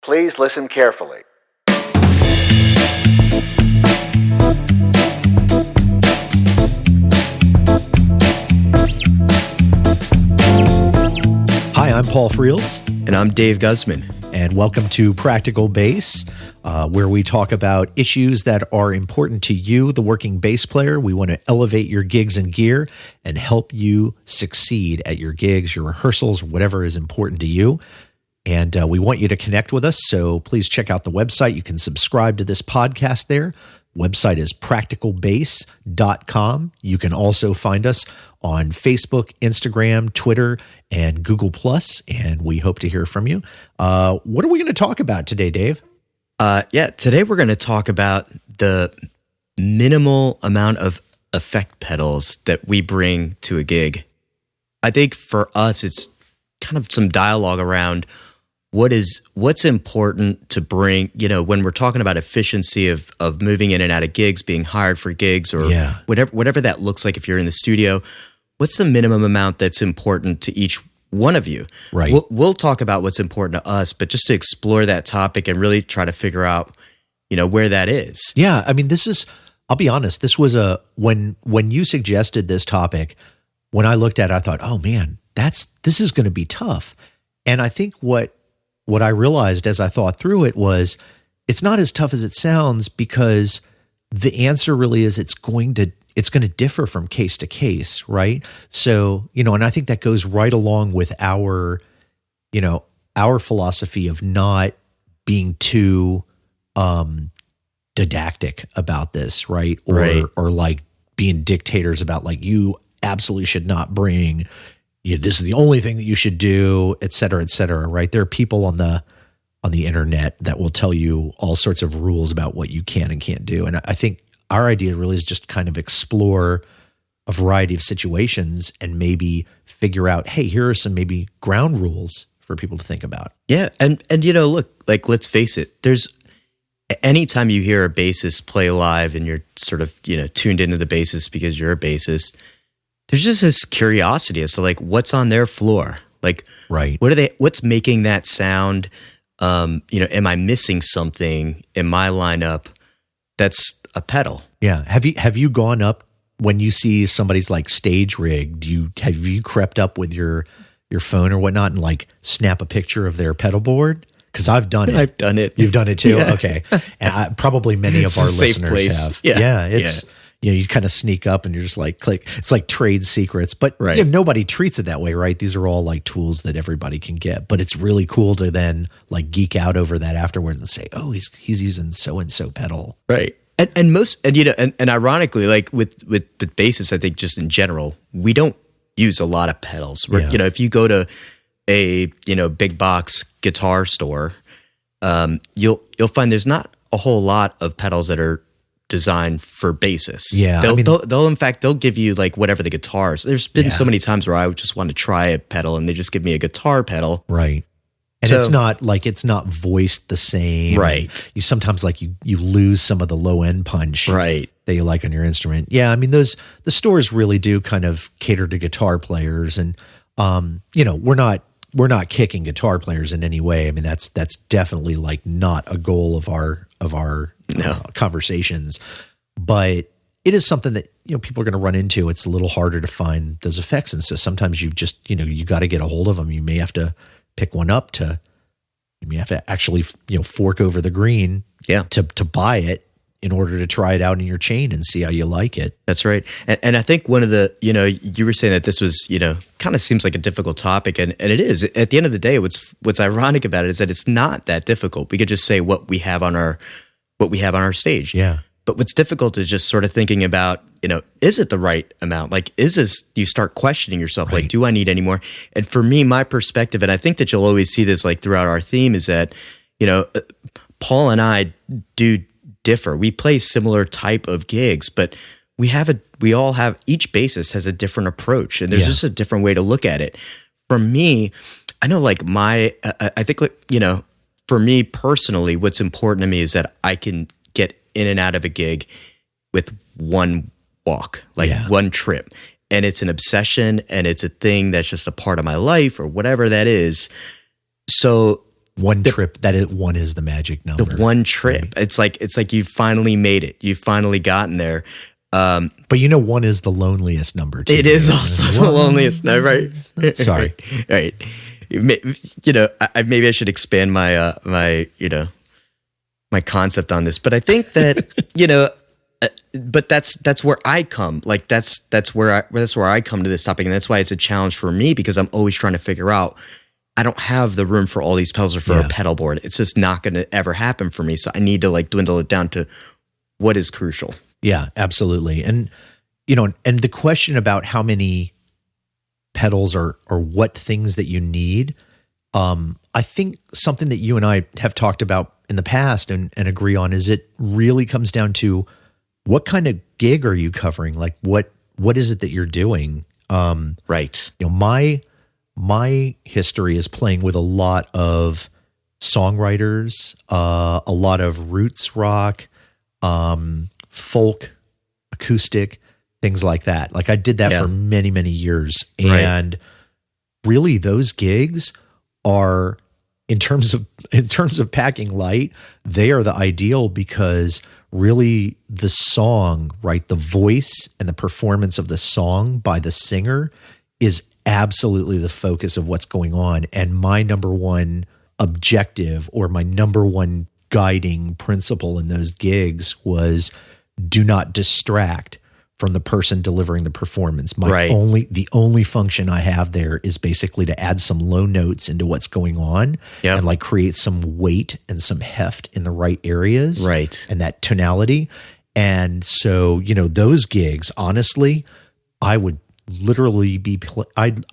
Please listen carefully. Hi, I'm Paul Friels. And I'm Dave Guzman. And welcome to Practical Bass, where we talk about issues that are important to you, the working bass player. We want to elevate your gigs and gear and help you succeed at your gigs, your rehearsals, whatever is important to you. And we want you to connect with us, so please check out the website. You can subscribe to this podcast there. Website is practicalbass.com. You can also find us on Facebook, Instagram, Twitter, and Google+, and we hope to hear from you. What are we going to talk about today, Dave? Today we're going to talk about the minimal amount of effect pedals that we bring to a gig. I think for us, it's kind of some dialogue around what's important to bring, when we're talking about efficiency of moving in and out of gigs, being hired for gigs, or whatever that looks like if you're in the studio. What's the minimum amount that's important to each one of you? Right. We'll talk about what's important to us, but just to explore that topic and really try to figure out, where that is. Yeah, I mean, I'll be honest, this was when you suggested this topic, when I looked at it, I thought, oh man, this is going to be tough. And I think what I realized as I thought through it was it's not as tough as it sounds, because the answer really is it's going to differ from case to case, right? So, and I think that goes right along with our philosophy of not being too didactic about this, right? Or like being dictators about like, you absolutely should not bring, this is the only thing that you should do, et cetera, right? There are people on the internet that will tell you all sorts of rules about what you can and can't do. And I think our idea really is just kind of explore a variety of situations and maybe figure out, hey, here are some maybe ground rules for people to think about. Yeah. And look, like, let's face it, there's anytime you hear a bassist play live and you're sort of, tuned into the bassist because you're a bassist, there's just this curiosity as to like, what's on their floor? Like, right. What's making that sound? Am I missing something in my lineup that's a pedal? Yeah. Have you gone up when you see somebody's like stage rig? Have you crept up with your phone or whatnot and like snap a picture of their pedal board? Because I've done it. I've done it. You've done it too? Yeah. Okay. And probably many of our listeners have. Yeah. It's you kind of sneak up and you're just like click. It's like trade secrets, but right. Nobody treats it that way, right? These are all like tools that everybody can get, but it's really cool to then like geek out over that afterwards and say, oh, he's using so and so pedal, right? And ironically, like with bassists, I think just in general, we don't use a lot of pedals. If you go to a big box guitar store, you'll find there's not a whole lot of pedals that are designed for bassists. Yeah, they'll give you like whatever the guitars. There's been so many times where I would just want to try a pedal and they just give me a guitar pedal. Right. And it's not voiced the same. Right. You sometimes like you lose some of the low end punch. Right. That you like on your instrument. Yeah. I mean, the stores really do kind of cater to guitar players, and we're not kicking guitar players in any way. I mean, that's definitely like not a goal of our conversations, but it is something that, people are going to run into. It's a little harder to find those effects. And so sometimes you just, you got to get a hold of them. You may have to pick one up you may have to actually, fork over the green to buy it in order to try it out in your chain and see how you like it. That's right. And I think one of the, you were saying that this was, kind of seems like a difficult topic, and it is. At the end of the day, what's ironic about it is that it's not that difficult. We could just say what we have on our stage. Yeah. But what's difficult is just sort of thinking about, is it the right amount? Like, you start questioning yourself, right. Like, do I need any more? And for me, my perspective, and I think that you'll always see this like throughout our theme, is that, Paul and I do differ. We play similar type of gigs, but each bassist has a different approach, and there's just a different way to look at it. For me, I know like I think like, for me personally, what's important to me is that I can get in and out of a gig with one walk, like one trip. And it's an obsession, and it's a thing that's just a part of my life or whatever that is. So one trip, one is the magic number. The one trip. Right? It's like you finally made it. You've finally gotten there. But one is the loneliest number too. It is also the loneliest number, right? Sorry. Right. Maybe I should expand my my concept on this, but I think that but that's where I come. Like that's where I come to this topic, and that's why it's a challenge for me, because I'm always trying to figure out. I don't have the room for all these pedals or for a pedal board. It's just not going to ever happen for me. So I need to dwindle it down to what is crucial. Yeah, absolutely. And and the question about how many pedals or what things that you need, I think something that you and I have talked about in the past and agree on is it really comes down to what kind of gig are you covering? Like what is it that you're doing? Right. My history is playing with a lot of songwriters, a lot of roots rock, folk, acoustic, things like that. Like I did that for many, many years. And really those gigs are, in terms of packing light, they are the ideal, because really the song, right, the voice and the performance of the song by the singer is absolutely the focus of what's going on. And my number one objective, or my number one guiding principle in those gigs, was do not distract from the person delivering the performance. The only function I have there is basically to add some low notes into what's going on and create some weight and some heft in the right areas. Right. And that tonality. And so, those gigs, honestly, I would literally be playing,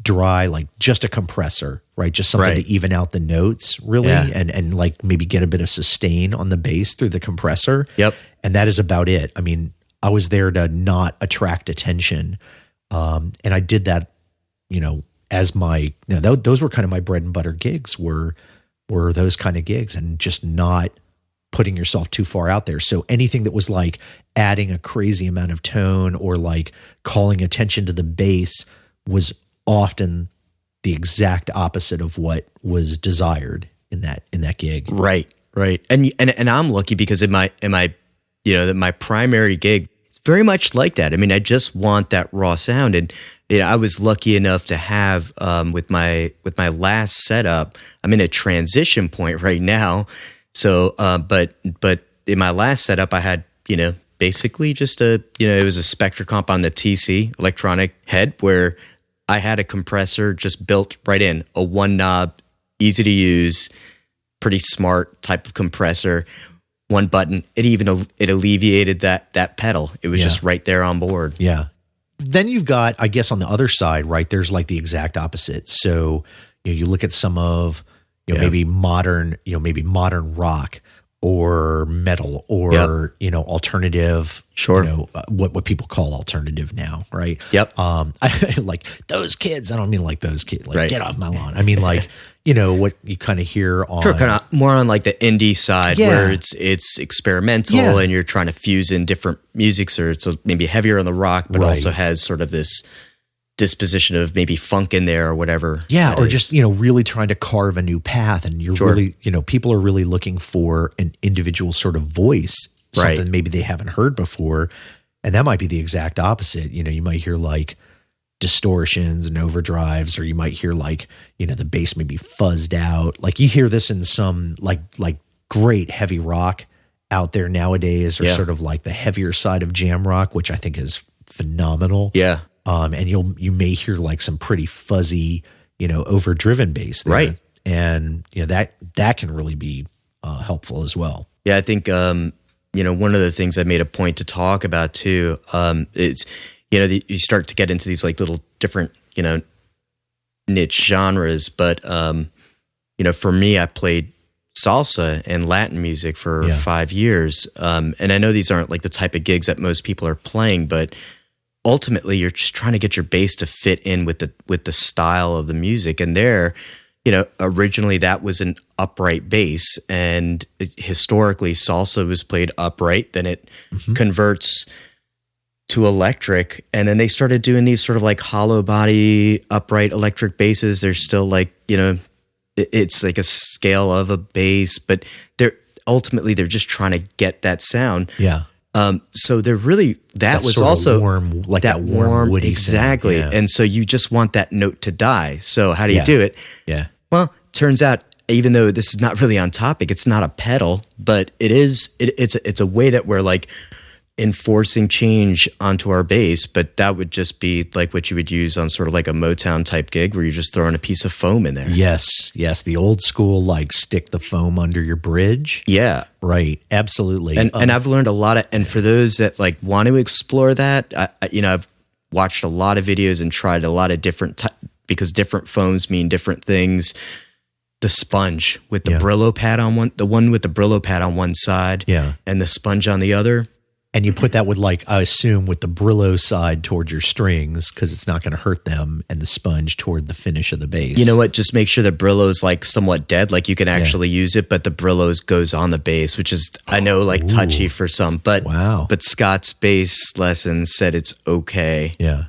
dry, like just a compressor, right? Just something to even out the notes, really, and like maybe get a bit of sustain on the bass through the compressor. Yep. And that is about it. I mean, I was there to not attract attention. And I did that, as those were kind of my bread and butter gigs, were those kind of gigs, and just not putting yourself too far out there. So anything that was like adding a crazy amount of tone or like calling attention to the bass was often the exact opposite of what was desired in that gig. Right. And I'm lucky, because in my my primary gig, it's very much like that. I mean, I just want that raw sound, and I was lucky enough to have with my last setup, I'm in a transition point right now. So, but in my last setup, I had, basically just it was a Spectre comp on the TC electronic head, where I had a compressor just built right in, a one knob, easy to use, pretty smart type of compressor, one button. It alleviated that pedal. It was just right there on board. Yeah. Then you've got, I guess, on the other side, right, there's like the exact opposite. So, you look at some of, maybe modern rock or metal or, alternative, sure. What people call alternative now. Right. Yep. I like those kids. I don't mean like those kids, like get off my lawn. I mean, like, what you kind of hear on, sure, kind of more on like the indie side, where it's experimental and you're trying to fuse in different musics, or it's maybe heavier on the rock, but also has sort of this disposition of maybe funk in there or whatever. Yeah. Or just, really trying to carve a new path, and you're really, people are really looking for an individual sort of voice, something maybe they haven't heard before. And that might be the exact opposite. You might hear like distortions and overdrives, or you might hear like, the bass may be fuzzed out. Like you hear this in some like great heavy rock out there nowadays, or sort of like the heavier side of jam rock, which I think is phenomenal. Yeah. And you may hear like some pretty fuzzy, overdriven bass there. Right. And that can really be helpful as well. Yeah, I think one of the things I made a point to talk about too is you start to get into these like little different niche genres, but for me, I played salsa and Latin music for 5 years, and I know these aren't like the type of gigs that most people are playing, but ultimately you're just trying to get your bass to fit in with the style of the music. And there, originally that was an upright bass, and historically salsa was played upright. Then it converts to electric, and then they started doing these sort of like hollow body upright electric basses. They're still like, you know, it's like a scale of a bass, but they're just trying to get that sound. Yeah. So they're really, that was also warm, like that warm woody exactly. sound. Yeah. And so you just want that note to die. So how do you do it? Yeah. Well, turns out, even though this is not really on topic, it's not a pedal, but it's a way that we're like enforcing change onto our bass. But that would just be like what you would use on sort of like a Motown type gig where you're just throwing a piece of foam in there. Yes. The old school, like stick the foam under your bridge. Yeah. Right. Absolutely. And I've learned a lot and for those that like want to explore that, I've watched a lot of videos and tried a lot of different because different foams mean different things. The sponge with the Brillo pad on the one with the Brillo pad on one side, and the sponge on the other. And you put that with, like, I assume with the Brillo side toward your strings because it's not going to hurt them, and the sponge toward the finish of the bass. You know what? Just make sure the Brillo's like somewhat dead, like you can actually use it, but the Brillo's goes on the bass, which is I know like touchy for some, but But Scott's bass lesson said it's okay. Yeah.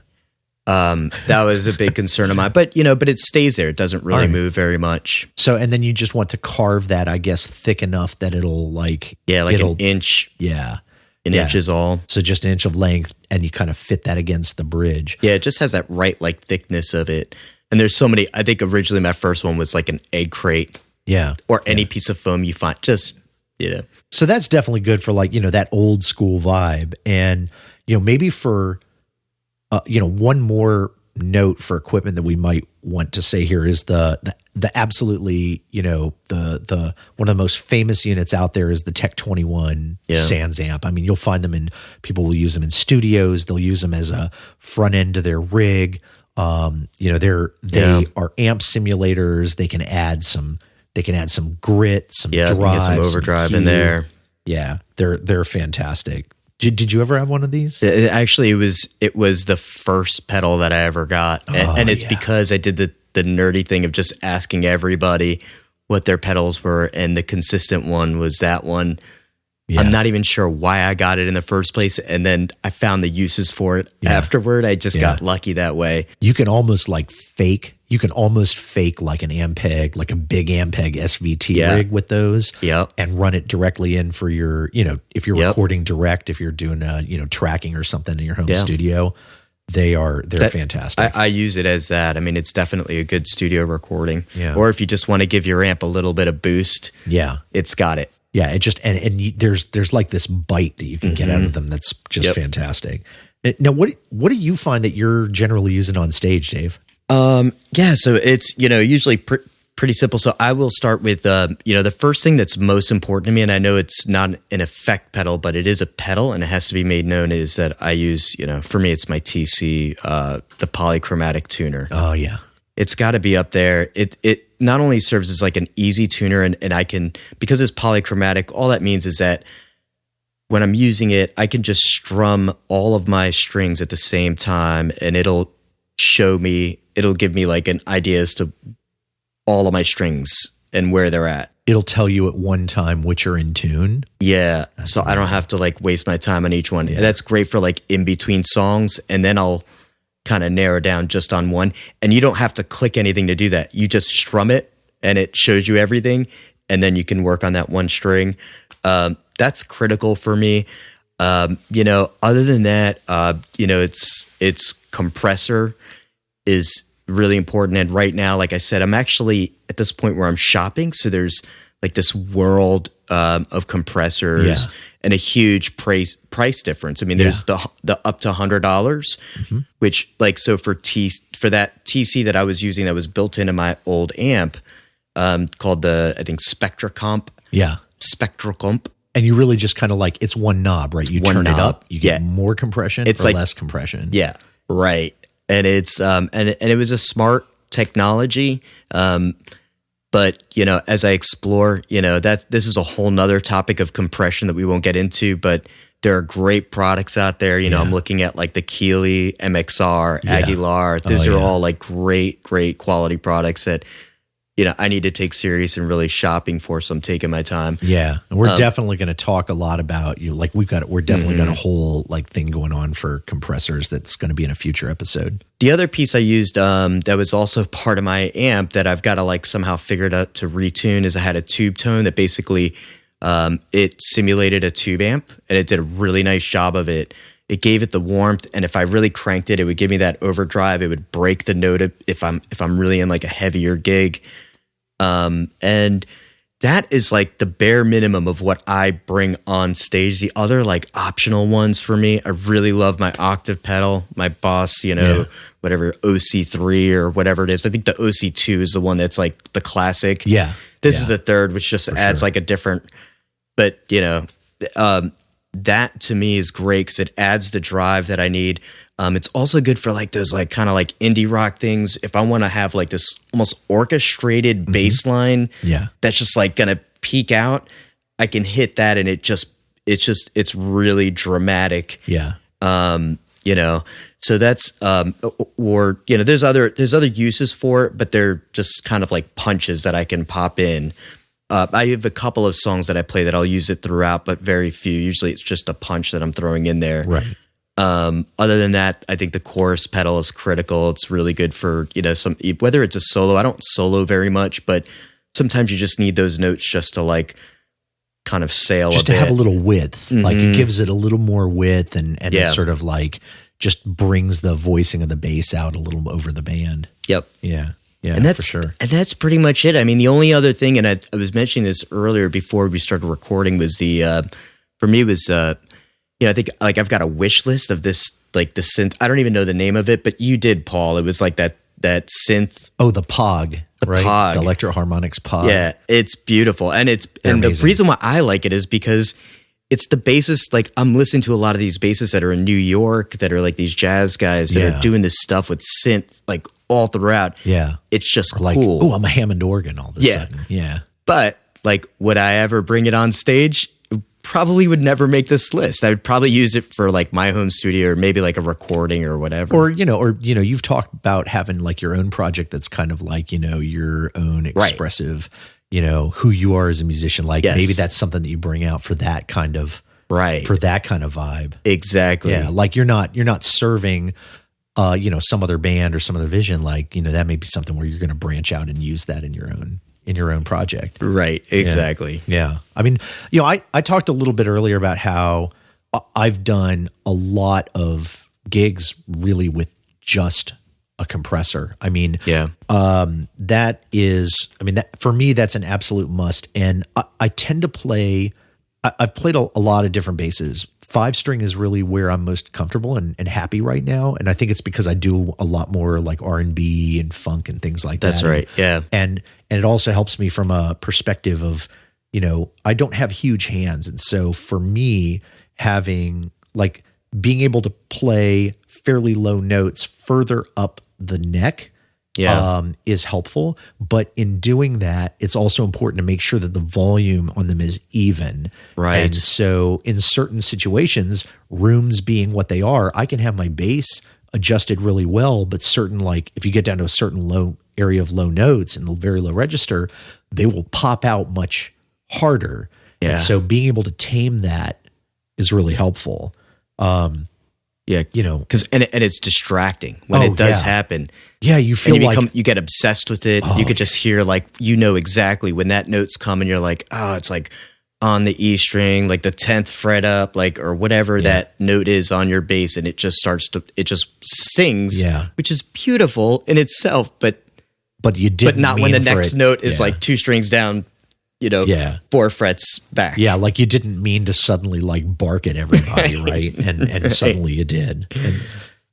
That was a big concern of mine, but it stays there. It doesn't really move very much. So, and then you just want to carve that, I guess, thick enough that it'll like an inch. Yeah. An inch is all. So just an inch of length, and you kind of fit that against the bridge. Yeah, it just has that right like thickness of it. And there's so many. I think originally my first one was like an egg crate. Yeah. Or any piece of foam you find. Just So that's definitely good for like that old school vibe, and maybe for one more note for equipment that we might want to say here is the absolutely the one of the most famous units out there is the Tech 21 Sans amp. I mean, you'll find them people will use them in studios. They'll use them as a front end to their rig. They are amp simulators. They can add some grit, some drive, get some overdrive in there. Yeah, they're fantastic. Did you ever have one of these? Actually, it was the first pedal that I ever got, and it's because I did the nerdy thing of just asking everybody what their pedals were, and the consistent one was that one. Yeah. I'm not even sure why I got it in the first place, and then I found the uses for it afterward. I just got lucky that way. You can almost fake like an Ampeg, like a big Ampeg SVT rig with those, and run it directly in for your, if you're recording direct, if you're doing tracking or something in your home studio, they're fantastic. I use it as that. I mean, it's definitely a good studio recording. Yeah. Or if you just want to give your amp a little bit of boost, it's got it. Yeah, it just there's like this bite that you can get out of them that's just fantastic. Now, what do you find that you're generally using on stage, Dave? So it's usually pretty simple. So I will start with the first thing that's most important to me, and I know it's not an effect pedal, but it is a pedal, and it has to be made known. Is that I use for me it's my TC, the polychromatic tuner. Oh yeah. It's got to be up there. It not only serves as like an easy tuner, and I can, because it's polychromatic, all that means is that when I'm using it, I can just strum all of my strings at the same time, and it'll give me like an idea as to all of my strings and where they're at. It'll tell you at one time which are in tune. Yeah. That's amazing. I don't have to like waste my time on each one. Yeah. And that's great for like in between songs, and then I'll kind of narrow down just on one, and you don't have to click anything to do that. You just strum it and it shows you everything, and then you can work on that one string. That's critical for me. Other than that, it's compressor is really important. And right now, like I said, I'm actually at this point where I'm shopping. So there's like this world of compressors and a huge price difference. I mean, there's the up to $100, which like, so for that TC that I was using that was built into my old amp, called the, I think Spectracomp. Yeah. Spectracomp. And you really just kind of like, it's one knob, right? You turn it up, you get more compression or like, less compression. Yeah. Right. And it's, and it was a smart technology. But, as I explore, this is a whole nother topic of compression that we won't get into, but there are great products out there. I'm looking at like the Keeley, MXR, Aguilar. Those are all like great quality products that I need to take serious and really shopping for, so I'm taking my time. Yeah. And we're definitely going to talk a lot about we're definitely got a whole thing going on for compressors that's going to be in a future episode. The other piece I used that was also part of my amp that I've got to somehow figure it out to retune is I had a tube tone that basically it simulated a tube amp, and it did a really nice job of it. It gave it the warmth, and if I really cranked it, it would give me that overdrive. It would break the note if I'm really in a heavier gig. And that is the bare minimum of what I bring on stage. The other optional ones for me, I really love my octave pedal, my Boss, whatever OC3 or whatever it is. I think the OC2 is the one that's the classic. Yeah. This is the third, which just adds a different, but that to me is great because it adds the drive that I need. It's also good for those kind of indie rock things. If I want to have this almost orchestrated bass line, that's just gonna peak out, I can hit that, and it's really dramatic. Yeah. So that's or there's other uses for it, but they're just kind of punches that I can pop in. I have a couple of songs that I play that I'll use it throughout, but very few. Usually it's just a punch that I'm throwing in there. Right. Other than that, I think the chorus pedal is critical. It's really good for, whether it's a solo. I don't solo very much, but sometimes you just need those notes just to kind of sail just a bit. To have a little width. It gives it a little more width and it sort of just brings the voicing of the bass out a little over the band. Yep. Yeah. Yeah, and that's, for sure. And that's pretty much it. I mean, the only other thing, and I was mentioning this earlier before we started recording, was for me was, I think I've got a wish list of this, the synth. I don't even know the name of it, but you did, Paul. It was that synth. Oh, the POG, right? POG. The Electro Harmonics POG. Yeah, it's beautiful. And the reason why I like it is because it's the bassist. I'm listening to a lot of these bassists that are in New York that are these jazz guys that are doing this stuff with synth, all throughout. Yeah. It's just cool. Oh, I'm a Hammond organ all of a sudden. Yeah. But would I ever bring it on stage? Probably would never make this list. I would probably use it for my home studio or maybe a recording or whatever. Or you've talked about having your own project that's kind of your own expressive, who you are as a musician. Maybe that's something that you bring out for that kind of for that kind of vibe. Exactly. Yeah. You're not serving some other band or some other vision, that may be something where you're going to branch out and use that in your own project. Right. Exactly. Yeah. I mean, I talked a little bit earlier about how I've done a lot of gigs really with just a compressor. I mean, that for me, that's an absolute must. And I tend to play, I've played a lot of different basses. 5-string is really where I'm most comfortable and happy right now. And I think it's because I do a lot more R&B and funk and things like that. That's right. Yeah. And it also helps me from a perspective of, I don't have huge hands. And so for me, having being able to play fairly low notes further up the neck is helpful. But in doing that, it's also important to make sure that the volume on them is even. Right. And so in certain situations, rooms being what they are, I can have my bass adjusted really well, but certain if you get down to a certain low area of low notes and the very low register, they will pop out much harder. Yeah. And so being able to tame that is really helpful. Yeah, because and it's distracting when it does happen. Yeah, you feel you get obsessed with it. You could just hear exactly when that note's coming. You're it's on the E string, the 10th fret up, or whatever that note is on your bass, and it just sings, which is beautiful in itself. But you didn't. But not when the next note is 2 strings down. 4 frets back. Yeah, you didn't mean to suddenly bark at everybody, right? And suddenly you did. And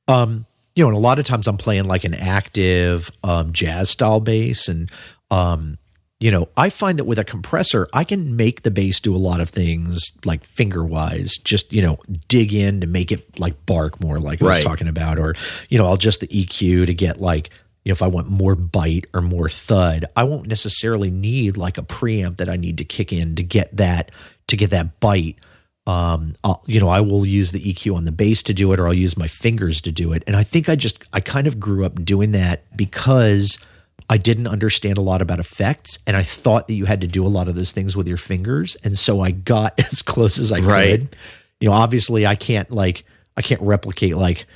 and a lot of times I'm playing an active jazz style bass, and I find that with a compressor I can make the bass do a lot of things finger wise, just dig in to make it bark more, I was talking about, or I'll adjust the EQ to get if I want more bite or more thud. I won't necessarily need a preamp that I need to kick in to get that bite. I will use the EQ on the bass to do it, or I'll use my fingers to do it. And I think I kind of grew up doing that because I didn't understand a lot about effects, and I thought that you had to do a lot of those things with your fingers. And so I got as close as I could. Obviously I can't replicate like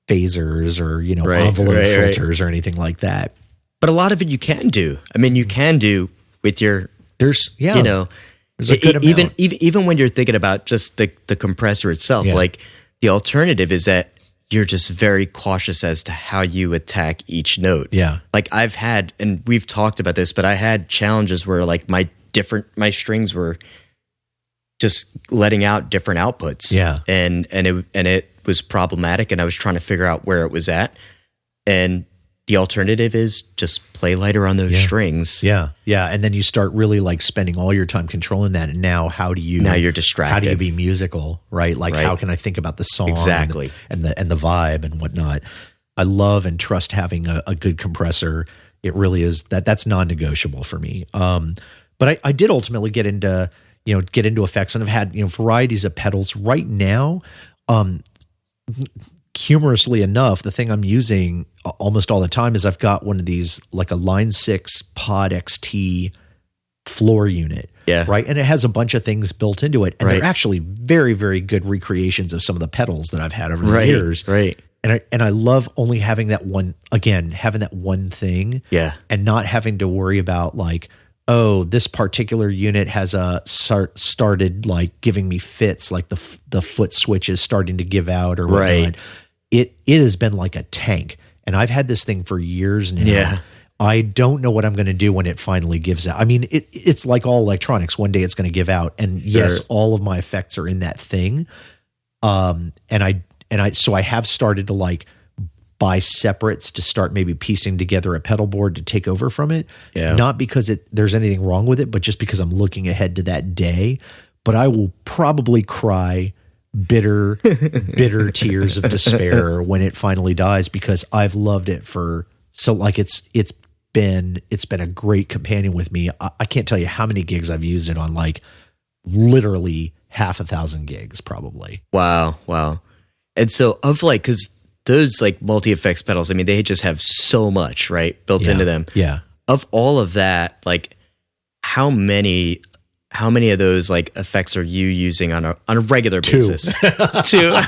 phasers or, envelope filters or anything like that. But a lot of it you can do. I mean, you can do with your, there's a good amount. Even when you're thinking about just the compressor itself, like the alternative is that you're just very cautious as to how you attack each note. Yeah. Like I've had, and we've talked about this, but I had challenges where like my strings were just letting out different outputs. Yeah. And it was problematic, and I was trying to figure out where it was at. And the alternative is just play lighter on those strings. Yeah. Yeah. And then you start really like spending all your time controlling that. And now now you're distracted. How do you be musical, right? Like how can I think about the song exactly and the vibe and whatnot? I love and trust having a good compressor. It really is that's non-negotiable for me. But I did ultimately get into effects, and I've had, varieties of pedals right now. Humorously enough, the thing I'm using almost all the time is I've got one of these, like a Line 6 Pod XT floor unit. Yeah. Right. And it has a bunch of things built into it. And they're actually very, very good recreations of some of the pedals that I've had over the years. Right. And I love only having that one thing. Yeah. And not having to worry about like, oh, this particular unit has started like giving me fits, like the foot switch is starting to give out or whatnot. Right. It has been like a tank, and I've had this thing for years now. Yeah. I don't know what I'm going to do when it finally gives out. I mean, it's like all electronics. One day it's going to give out, and yes, all of my effects are in that thing. So I have started to like buy separates to start maybe piecing together a pedal board to take over from it. Yeah. Not because there's anything wrong with it, but just because I'm looking ahead to that day. But I will probably cry bitter tears of despair when it finally dies, because I've loved it it's been a great companion with me. I can't tell you how many gigs I've used it on, like literally 6,000 gigs probably. Wow. And so because those like multi-effects pedals, I mean, they just have so much, right, built into them. Yeah. Of all of that, like how many of those like effects are you using on a regular basis? Two.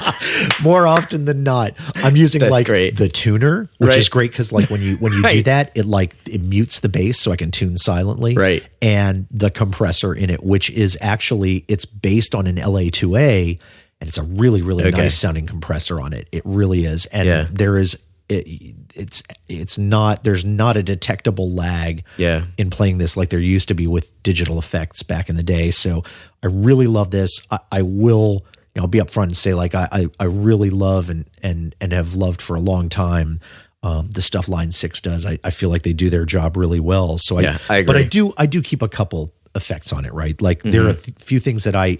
More often than not. I'm using the tuner, which is great because like when you do that, it mutes the bass so I can tune silently. Right. And the compressor in it, which is actually, it's based on an LA2A, and it's a really, really nice sounding compressor on it. It really is. And there's not a detectable lag in playing this like there used to be with digital effects back in the day. So I really love this. I will, I'll be upfront and say like I really love and have loved for a long time the stuff Line 6 does. I feel like they do their job really well. So I agree. But I do keep a couple effects on it, right? Like there are a few things that I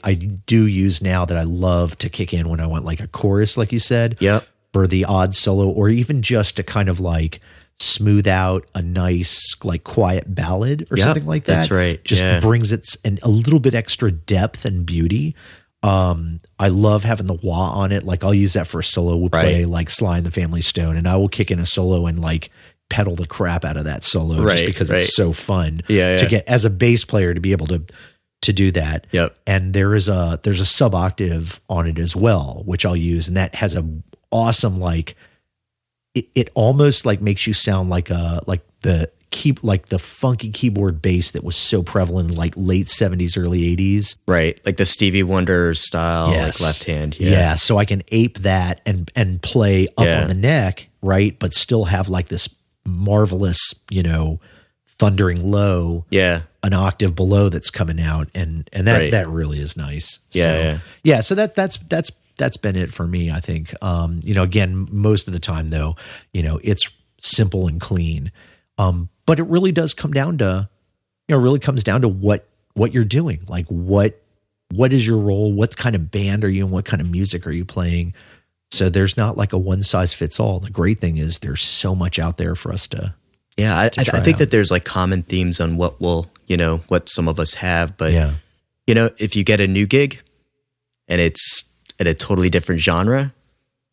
do use now that I love to kick in when I want like a chorus, like you said. Yep. For the odd solo, or even just to kind of like smooth out a nice like quiet ballad or something like that. That's right. Just brings it a little bit extra depth and beauty. I love having the wah on it. Like I'll use that for a solo. We'll play like Sly and the Family Stone, and I will kick in a solo and like pedal the crap out of that solo just because it's so fun to get as a bass player to be able to do that. Yep. And there's a sub octave on it as well, which I'll use, and that has a awesome like it almost like makes you sound like the funky keyboard bass that was so prevalent in like late 70s, early 80s. Right. Like the Stevie Wonder style, like left hand. Yeah. So I can ape that and play up on the neck, right? But still have like this marvelous, thundering low, an octave below that's coming out. And that really is nice. So that's been it for me, I think. Again, most of the time though, it's simple and clean. But it really does come down to, what you're doing. Like what is your role? What kind of band are you and what kind of music are you playing? So there's not like a one size fits all. The great thing is there's so much out there for us to. Yeah. I think that there's like common themes on what what some of us have, but if you get a new gig and it's in a totally different genre,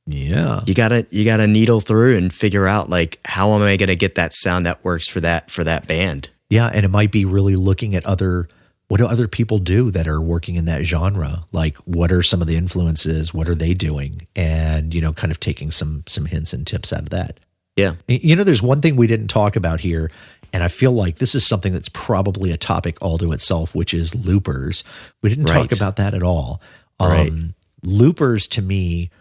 Yeah. You gotta needle through and figure out like, how am I gonna get that sound that works for that band? Yeah, and it might be really looking at what do other people do that are working in that genre? Like, what are some of the influences? What are they doing? And, kind of taking some hints and tips out of that. Yeah. There's one thing we didn't talk about here, and I feel like this is something that's probably a topic all to itself, which is loopers. We didn't talk about that at all. Loopers, to me,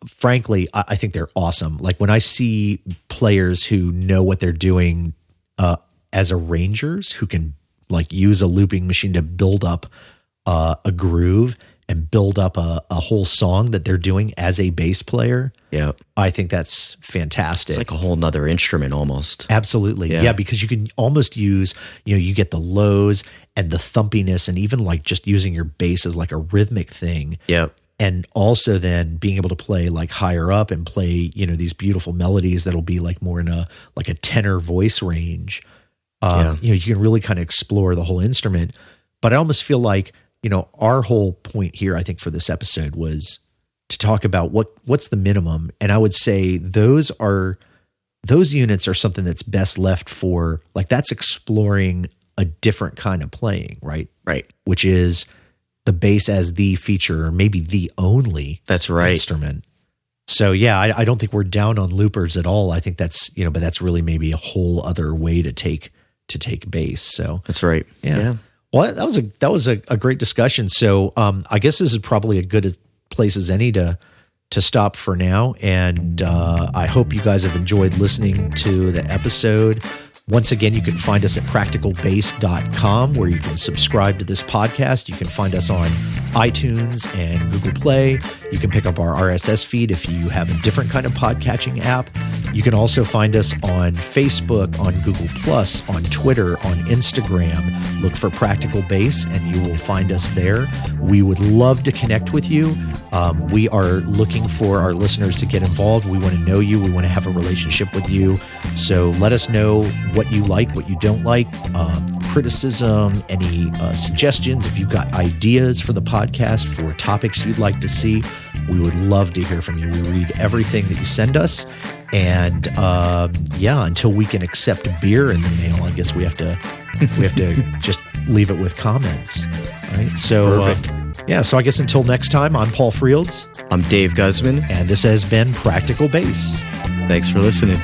frankly, I think they're awesome. Like, when I see players who know what they're doing as arrangers, who can like use a looping machine to build up a groove and build up a whole song that they're doing as a bass player. Yeah. I think that's fantastic. It's like a whole nother instrument almost. Absolutely. Yeah, because you can almost use, you get the lows and the thumpiness, and even like just using your bass as like a rhythmic thing. Yeah. And also then being able to play like higher up and play, these beautiful melodies that'll be like more in a tenor voice range. You can really kind of explore the whole instrument. But I almost feel like, our whole point here, I think, for this episode was to talk about what's the minimum. And I would say those units are something that's best left for, like, that's exploring a different kind of playing, right? Right. Which is the bass as the feature, or maybe the only instrument. So yeah, I don't think we're down on loopers at all. I think that's, but that's really maybe a whole other way to take bass. So that's right. Yeah. Well, that was a great discussion. So I guess this is probably a good place as any to stop for now. And I hope you guys have enjoyed listening to the episode. Once again, you can find us at practicalbass.com, where you can subscribe to this podcast. You can find us on iTunes and Google Play. You can pick up our RSS feed if you have a different kind of podcatching app. You can also find us on Facebook, on Google+, on Twitter, on Instagram. Look for Practical Bass and you will find us there. We would love to connect with you. We are looking for our listeners to get involved. We want to know you. We want to have a relationship with you. So let us know what you like, what you don't like, criticism, any suggestions. If you've got ideas for the podcast, for topics you'd like to see, we would love to hear from you. We read everything that you send us. And until we can accept beer in the mail, I guess we have to just leave it with comments. Right. So so I guess until next time, I'm Paul Frields. I'm Dave Guzman. And this has been Practical Bass. Thanks for listening.